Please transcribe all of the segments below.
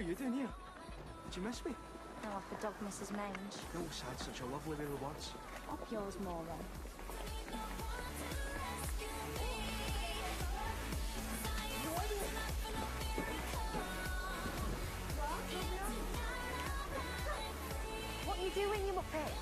are you doing here? Did you miss me? No, like a dog misses mange. You always had such a lovely way with words. Up yours, moron. What are you doing, you muppet?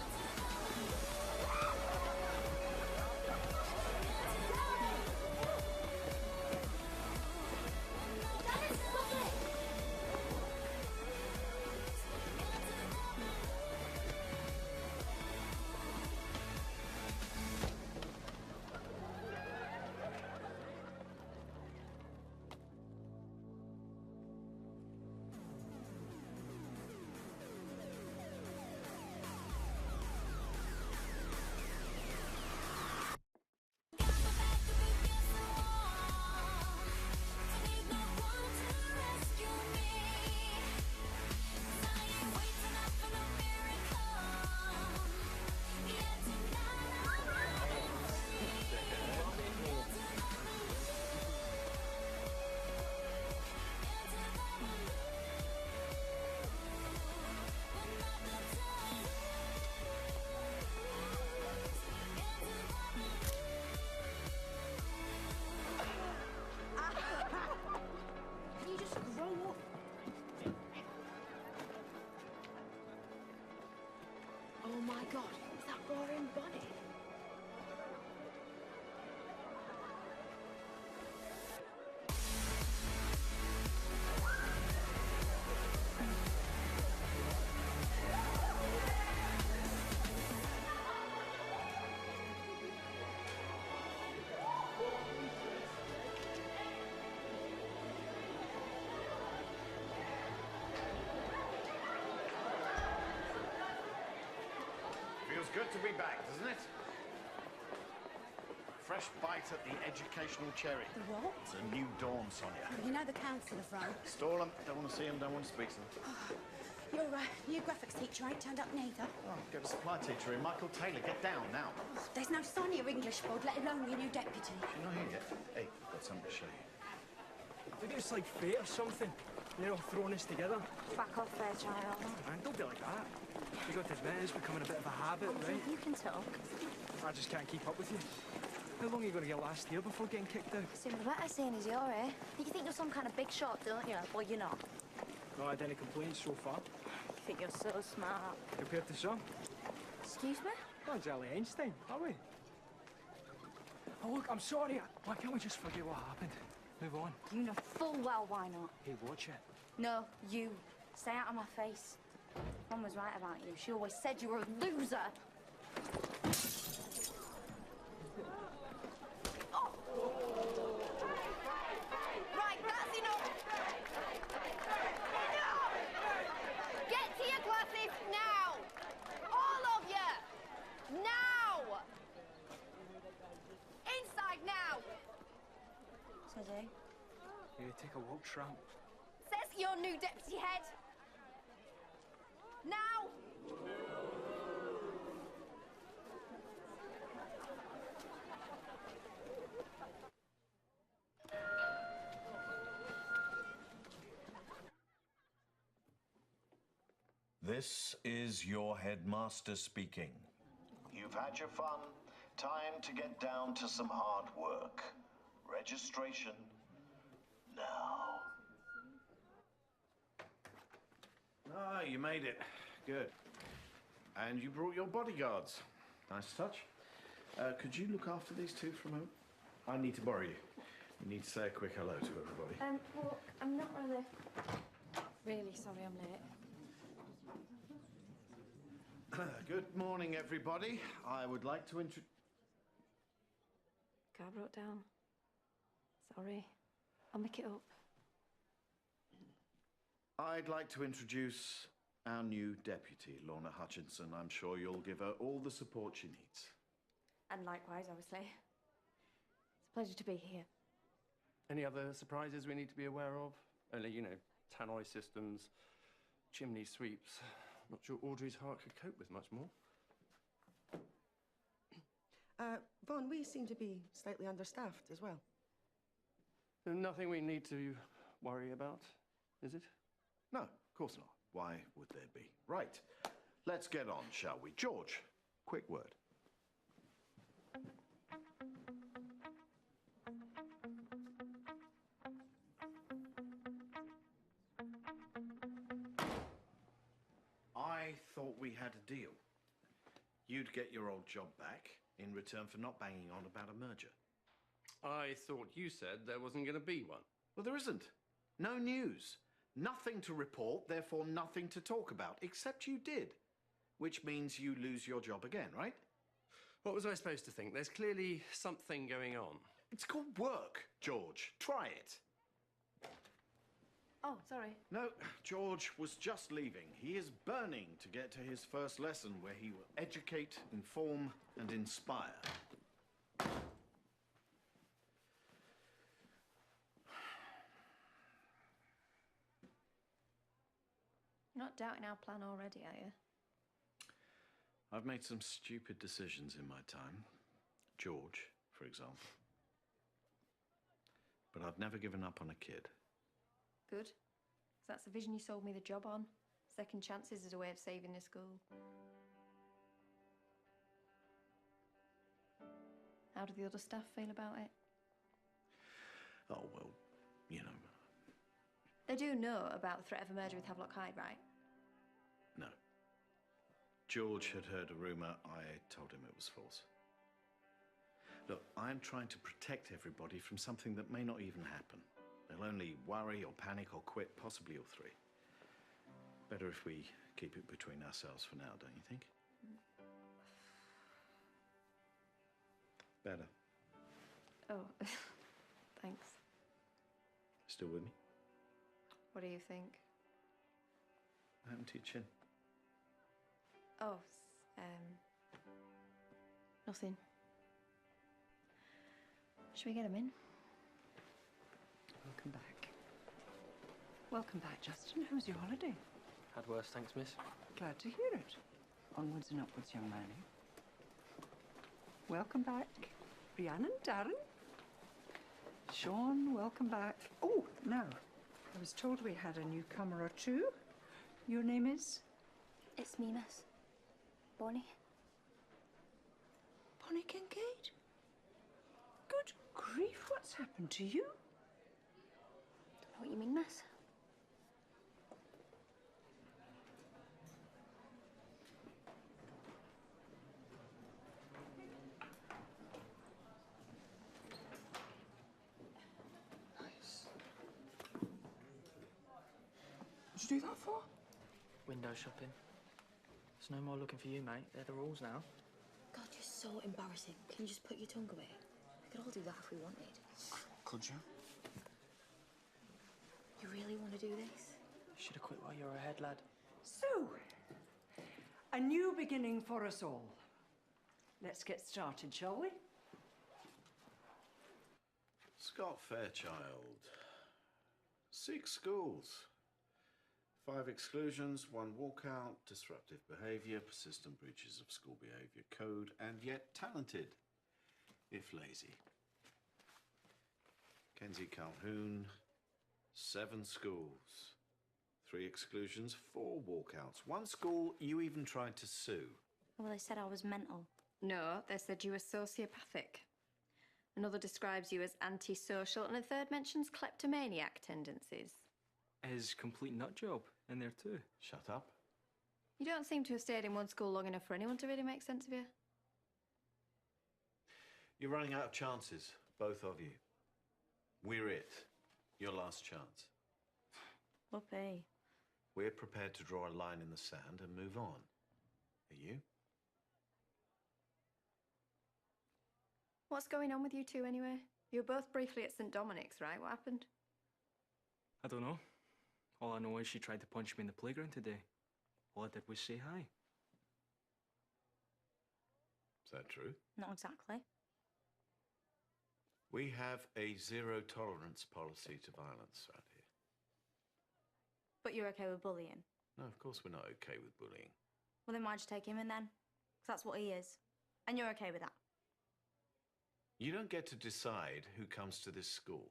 Oh my God, is that roaring bunny? Feels good to be back, doesn't it? Fresh bite at the educational cherry. The what? It's a new dawn, Sonia. You know the counsellor from? Stall them. Don't want to see them, don't want to speak to them. Your new graphics teacher ain't turned up neither. Oh, get a supply teacher in. Michael Taylor, get down now. There's no Sonia English board, let alone your new deputy. She's not here yet. Hey, I've got something to show you. Maybe it's like fate or something. You know, throwing us together. Back off there, child. Man, don't be like that. You got to admit, it's becoming a bit of a habit, right? You can talk. I just can't keep up with you. How long are you going to get last year before getting kicked out? Soon the better, seeing as you're here. You think you're some kind of big shot, don't you? Well, you're not. Not had any complaints so far. You think you're so smart. Compared to some. Excuse me? Not exactly Einstein, are we? Oh, look, I'm sorry. Why can't we just forget what happened? Move on. You know full well why not. Hey, watch it. No, you. Stay out of my face. Mum was right about you. She always said you were a loser. Right, that's enough! Enough! Get to your classes now! All of you! Now! Inside now! Says he. Yeah, take a walk, tramp. Says your new deputy head. Now! This is your headmaster speaking. You've had your fun. Time to get down to some hard work. Registration now. Ah, you made it. Good. And you brought your bodyguards. Nice touch. Could you look after these two for a moment? I need to borrow you. You need to say a quick hello to everybody. Well, I'm not really sorry I'm late. Good morning, everybody. I would like to Car broke down. Sorry. I'll make it up. I'd like to introduce our new deputy, Lorna Hutchinson. I'm sure you'll give her all the support she needs. And likewise, obviously. It's a pleasure to be here. Any other surprises we need to be aware of? Only, you know, tannoy systems, chimney sweeps. Not sure Audrey's heart could cope with much more. Vaughan, we seem to be slightly understaffed as well. Nothing we need to worry about, is it? No, of course not. Why would there be? Right. Let's get on, shall we? George, quick word. I thought we had a deal. You'd get your old job back in return for not banging on about a merger. I thought you said there wasn't going to be one. Well, there isn't. No news. Nothing to report, therefore nothing to talk about, except you did. Which means you lose your job again, right? What was I supposed to think? There's clearly something going on. It's called work, George. Try it. Oh, sorry. No, George was just leaving. He is burning to get to his first lesson where he will educate, inform, and inspire. You're not doubting our plan already, are you? I've made some stupid decisions in my time. George, for example. But I've never given up on a kid. Good. 'Cause that's the vision you sold me the job on. Second chances is a way of saving the school. How do the other staff feel about it? Oh, well, you know, They do know about the threat of a merger with Havelock High, right? no. George had heard a rumour. I told him it was false. Look, I'm trying to protect everybody from something that may not even happen. They'll only worry or panic or quit, possibly all three. Better if we keep it between ourselves for now, don't you think? Better. Oh, thanks. Still with me? What do you think? What happened to your chin? Oh, nothing. Should we get him in? Welcome back. Welcome back, Justin. How was your holiday? Had worse, thanks, miss. Glad to hear it. Onwards and upwards, young man. Welcome back, Rhiannon, Darren. Sean, welcome back. Oh, now, I was told we had a newcomer or two. Your name is? It's me, miss. Bonnie. Bonnie Kincaid? Good grief, what's happened to you? Don't know what you mean, miss. What'd you do that for? Window shopping. There's no more looking for you, mate. They're the rules now. God, you're so embarrassing. Can you just put your tongue away? We could all do that if we wanted. Could you? You really want to do this? Should have quit while you were ahead, lad. So, a new beginning for us all. Let's get started, shall we? Scott Fairchild. 6 schools. 5 exclusions, 1 walkout, disruptive behaviour, persistent breaches of school behaviour code, and yet talented, if lazy. Kenzie Calhoun, 7 schools. 3 exclusions, 4 walkouts. 1 school you even tried to sue. Well, they said I was mental. No, they said you were sociopathic. Another describes you as antisocial, and a third mentions kleptomaniac tendencies. His complete nut job in there too. Shut up. You don't seem to have stayed in one school long enough for anyone to really make sense of you. You're running out of chances, both of you. We're it. Your last chance. Whoopee. We're prepared to draw a line in the sand and move on. Are you? What's going on with you two, anyway? You were both briefly at St. Dominic's, right? What happened? I don't know. All I know is she tried to punch me in the playground today. All I did was say hi. Is that true? Not exactly. We have a zero-tolerance policy to violence around here. But you're okay with bullying? No, of course we're not okay with bullying. Well, then why'd you take him in then? 'Cause that's what he is. And you're okay with that? You don't get to decide who comes to this school.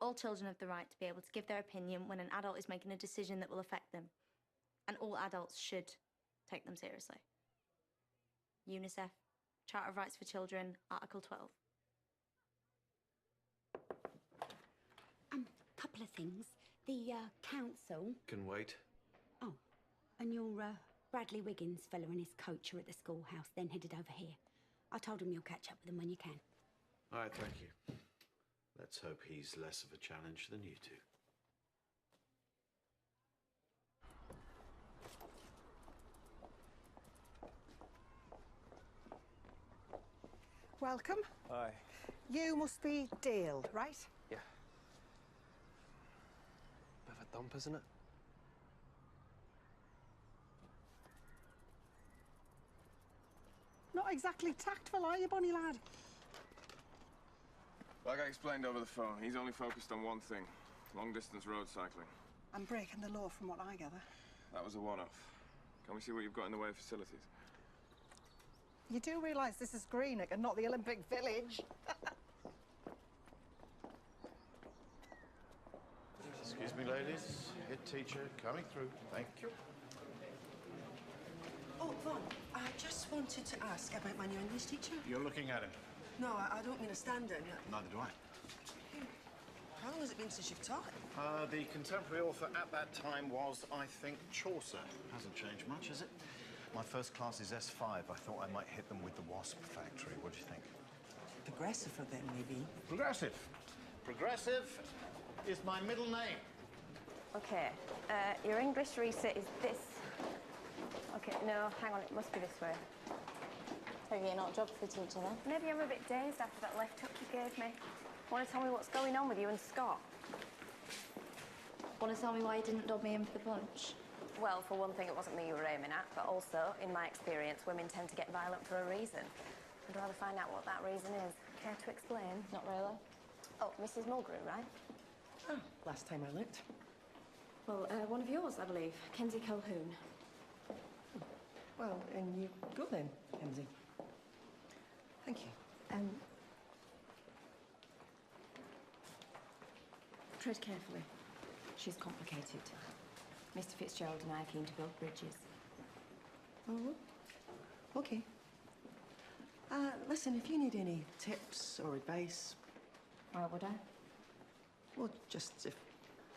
All children have the right to be able to give their opinion when an adult is making a decision that will affect them. And all adults should take them seriously. UNICEF, Charter of Rights for Children, Article 12. Couple of things. The council. Can wait. Oh, and your Bradley Wiggins fella and his coach are at the schoolhouse, then headed over here. I told him you'll catch up with them when you can. All right, thank you. Let's hope he's less of a challenge than you two. Welcome. Aye. You must be Dale, right? Yeah. Bit of a dump, isn't it? Not exactly tactful, are you, bunny lad? Like I explained over the phone, he's only focused on one thing. Long-distance road cycling. I'm breaking the law from what I gather. That was a one-off. Can we see what you've got in the way of facilities? You do realise this is Greenock and not the Olympic Village? Excuse me, ladies. Head teacher coming through. Thank you. Oh, Vaughn, I just wanted to ask about my new English teacher. You're looking at him. No, I don't mean a stand-in. Neither do I. How long has it been since you've taught? The contemporary author at that time was, I think, Chaucer. Hasn't changed much, has it? My first class is S5. I thought I might hit them with the wasp factory. What do you think? Progressive for them, maybe. Progressive. Progressive is my middle name. Okay, your English reset is this. Okay, no, hang on, it must be this way. So you're not a geography teacher then? Maybe I'm a bit dazed after that left hook you gave me. Want to tell me what's going on with you and Scott? Want to tell me why you didn't dob me in for the punch? Well, for one thing, it wasn't me you were aiming at, but also, in my experience, women tend to get violent for a reason. I'd rather find out what that reason is. Care to explain? Not really. Oh, Mrs. Mulgrew, right? Oh, last time I looked. Well, one of yours, I believe. Kenzie Calhoun. Well, and you go then, Kenzie. Thank you. Tread carefully. She's complicated. Mr. Fitzgerald and I are keen to build bridges. Oh, okay. Listen, if you need any tips or advice... Why would I? Well, just if...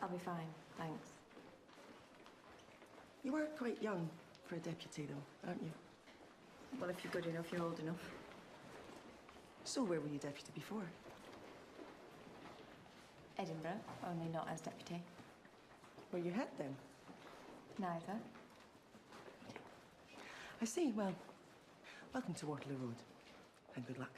I'll be fine, thanks. You are quite young for a deputy, though, aren't you? Well, if you're good enough, you're old enough. So where were you deputy before? Edinburgh, only not as deputy. Were you head then? Neither. I see. Well, welcome to Waterloo Road, and good luck.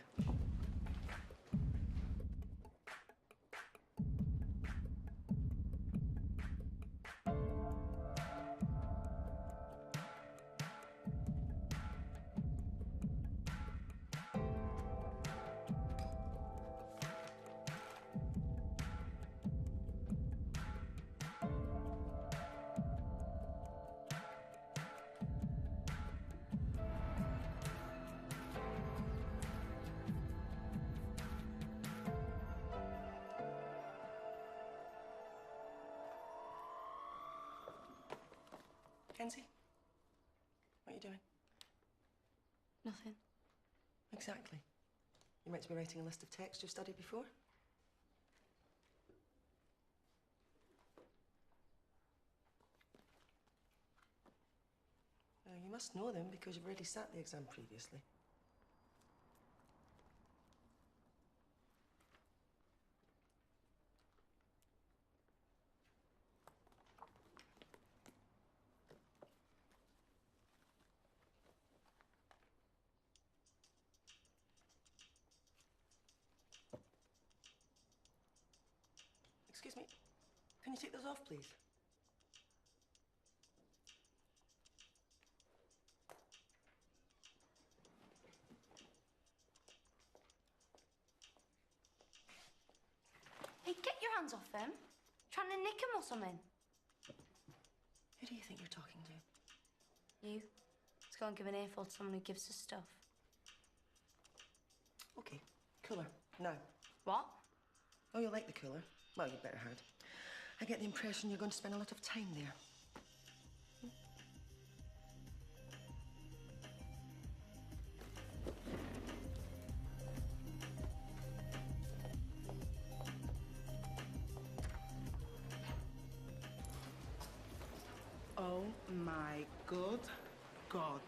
Kenzie? What are you doing? Nothing. Exactly. You meant to be writing a list of texts you've studied before? You must know them because you've already sat the exam previously. Excuse me, can you take those off, please? Hey, get your hands off them. Trying to nick him or something. Who do you think you're talking to? You. Let's go and give an earful to someone who gives us stuff. Okay, cooler. Now. What? Oh, you like the cooler? Well, you better had. I get the impression you're going to spend a lot of time there. Oh my good God.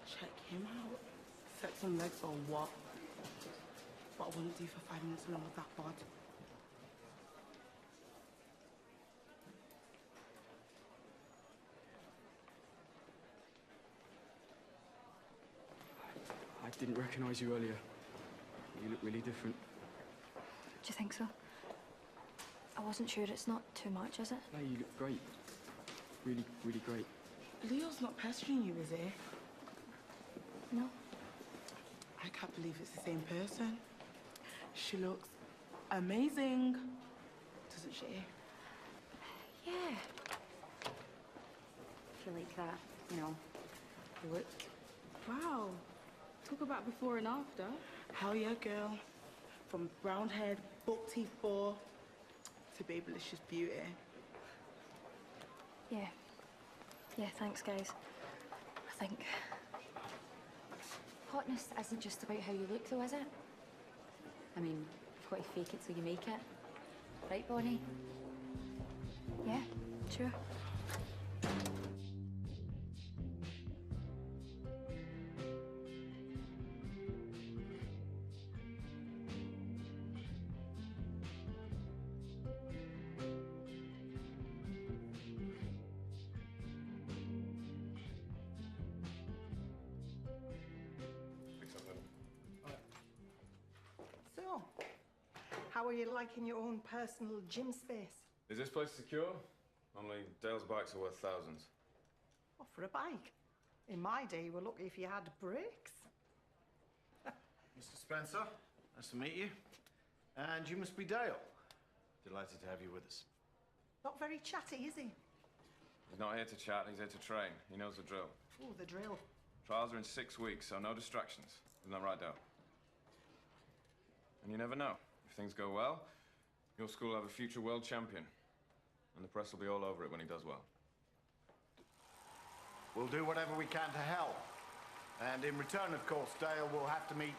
Check him out. Sex and legs or what? What I wouldn't do for 5 minutes alone with that bod. I didn't recognise you earlier. You look really different. Do you think so? I wasn't sure. It's not too much, is it? No, you look great. Really, really great. Leo's not pestering you, is he? No. I can't believe it's the same person. She looks amazing, doesn't she? Yeah. If you like that, you know, look. Wow. Talk about before and after. Hell yeah, girl. From brown haired, buck teeth bore to babylicious beauty. Yeah. Yeah, thanks, guys. I think. Hotness isn't just about how you look, though, is it? I mean, you've got to fake it till you make it. Right, Bonnie? Yeah, sure. So, how are you liking your own personal gym space? Is this place secure? Only Dale's bikes are worth thousands. Oh, for a bike. In my day, you were lucky if you had brakes. Mr. Spencer, nice to meet you. And you must be Dale. Delighted to have you with us. Not very chatty, is he? He's not here to chat, he's here to train. He knows the drill. Oh, the drill. Trials are in 6 weeks, so no distractions. Isn't that right, Dale? And you never know. If things go well, your school will have a future world champion. And the press will be all over it when he does well. We'll do whatever we can to help. And in return, of course, Dale will have to meet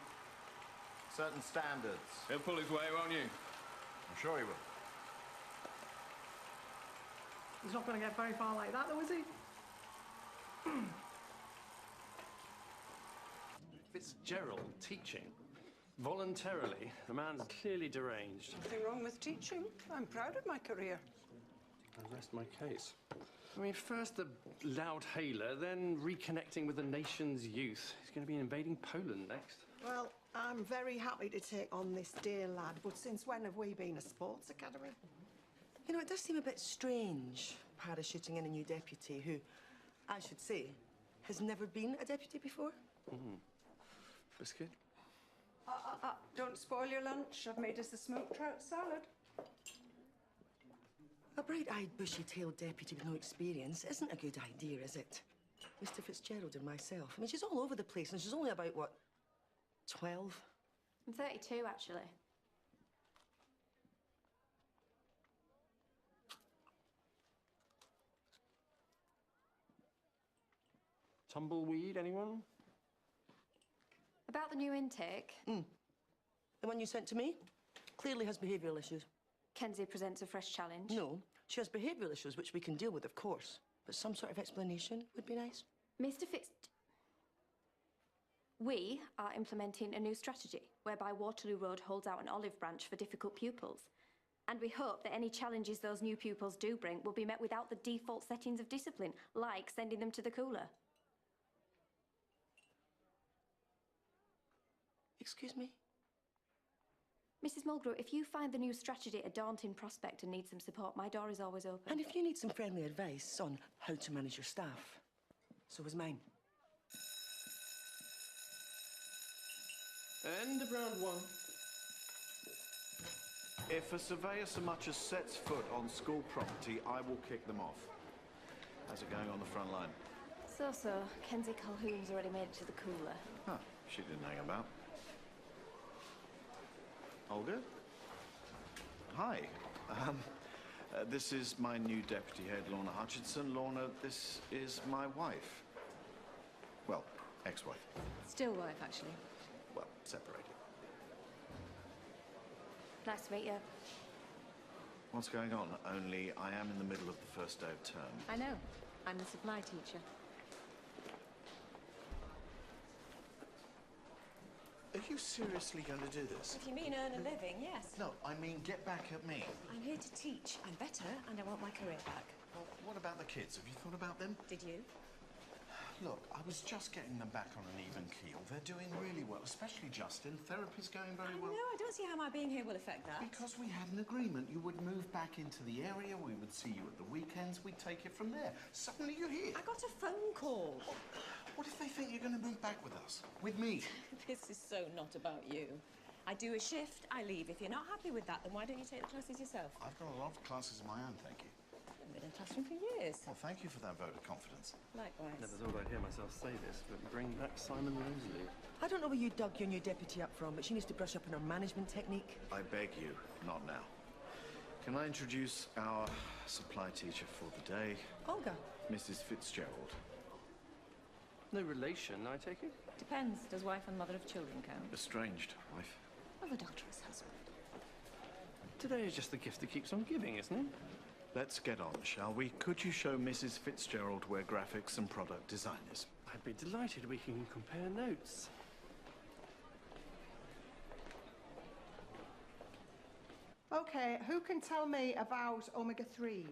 certain standards. He'll pull his weight, won't you? I'm sure he will. He's not going to get very far like that, though, is he? Fitzgerald teaching. Voluntarily. The man's clearly deranged. Nothing wrong with teaching. I'm proud of my career. I rest my case. I mean, first the loud hailer, then reconnecting with the nation's youth. He's going to be invading Poland next. Well, I'm very happy to take on this dear lad, but since when have we been a sports academy? You know, it does seem a bit strange, parachuting in a new deputy who, I should say, has never been a deputy before. Biscuit? Don't spoil your lunch. I've made us a smoked trout salad. A bright-eyed, bushy-tailed deputy with no experience isn't a good idea, is it? Mr. Fitzgerald and myself. I mean, she's all over the place, and she's only about, what, 12? I'm 32, actually. Tumbleweed, anyone? About the new intake. The one you sent to me? Clearly has behavioural issues. Kenzie presents a fresh challenge. No, she has behavioural issues, which we can deal with, of course. But some sort of explanation would be nice. Mr. We are implementing a new strategy whereby Waterloo Road holds out an olive branch for difficult pupils. And we hope that any challenges those new pupils do bring will be met without the default settings of discipline, like sending them to the cooler. Excuse me? Mrs. Mulgrew, if you find the new strategy a daunting prospect and need some support, my door is always open. And if you need some friendly advice on how to manage your staff, so is mine. End of round one. If a surveyor so much as sets foot on school property, I will kick them off. How's it going on the front line? So. Kenzie Calhoun's already made it to the cooler. Huh, she didn't hang about. All good? Hi. This is my new deputy head, Lorna Hutchinson. Lorna, this is my wife. Well, ex-wife. Still wife, actually. Well, separated. Nice to meet you. What's going on? Only I am in the middle of the first day of term. I know. I'm the supply teacher. Are you seriously going to do this? If you mean earn a living, yes. No, I mean get back at me. I'm here to teach. I'm better, and I want my career back. Well, what about the kids? Have you thought about them? Did you? Look, I was just getting them back on an even keel. They're doing really well, especially Justin. Therapy's going very well. No, I don't see how my being here will affect that. Because we had an agreement. You would move back into the area, we would see you at the weekends, we'd take it from there. Suddenly you're here. I got a phone call. What if they think you're going to move back with us? With me? This is so not about you. I do a shift, I leave. If you're not happy with that, then why don't you take the classes yourself? I've got a lot of classes of my own, thank you. I've been in a classroom for years. Well, thank you for that vote of confidence. Likewise. Never thought I'd hear myself say this, but bring back Simon Rosalie. I don't know where you dug your new deputy up from, but she needs to brush up on her management technique. I beg you, not now. Can I introduce our supply teacher for the day? Olga. Mrs. Fitzgerald. No relation, I take it? Depends. Does wife and mother of children count? Estranged wife. Of adulterous husband. Today is just the gift that keeps on giving, isn't it? Let's get on, shall we? Could you show Mrs. Fitzgerald where graphics and product design is? I'd be delighted we can compare notes. OK, who can tell me about omega-3s?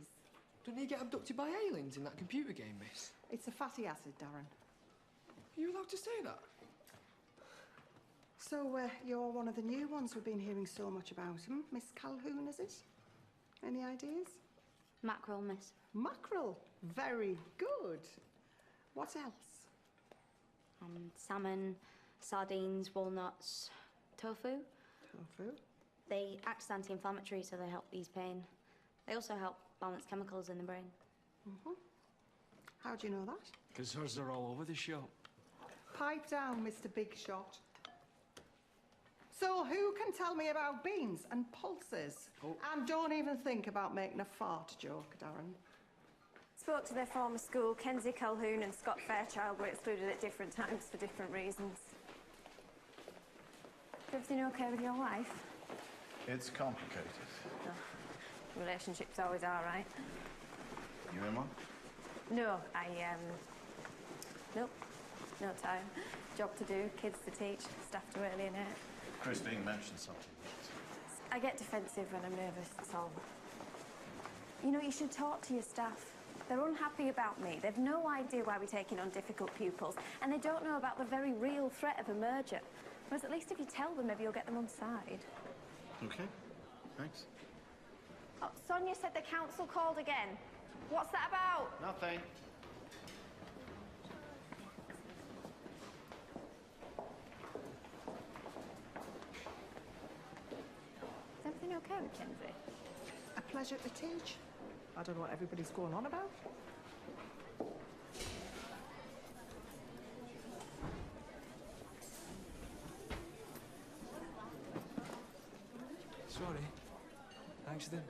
Don't you get abducted by aliens in that computer game, miss? It's a fatty acid, Darren. Are you allowed to say that? So, you're one of the new ones we've been hearing so much about, Miss Calhoun, is it? Any ideas? Mackerel, miss. Mackerel. Very good. What else? Salmon, sardines, walnuts, tofu. Tofu. They act as anti-inflammatory, so they help ease pain. They also help balance chemicals in the brain. How do you know that? Because hers are all over the shop. Pipe down, Mr. Big Shot. So who can tell me about beans and pulses? And don't even think about making a fart joke, Darren. Spoke to their former school. Kenzie Calhoun and Scott Fairchild were excluded at different times for different reasons. Is everything okay with your wife? It's complicated. Oh, relationships always are, right? You in one? No, nope. No time. Job to do, kids to teach, staff to alienate. Christine mentioned something. I get defensive when I'm nervous, that's all. You know, you should talk to your staff. They're unhappy about me. They've no idea why we're taking on difficult pupils, and they don't know about the very real threat of a merger. Whereas at least if you tell them, maybe you'll get them on side. Okay, thanks. Oh, Sonia said the council called again. What's that about? Nothing. Is everything okay with Kenzie? A pleasure to teach. I don't know what everybody's going on about. Sorry. Accident.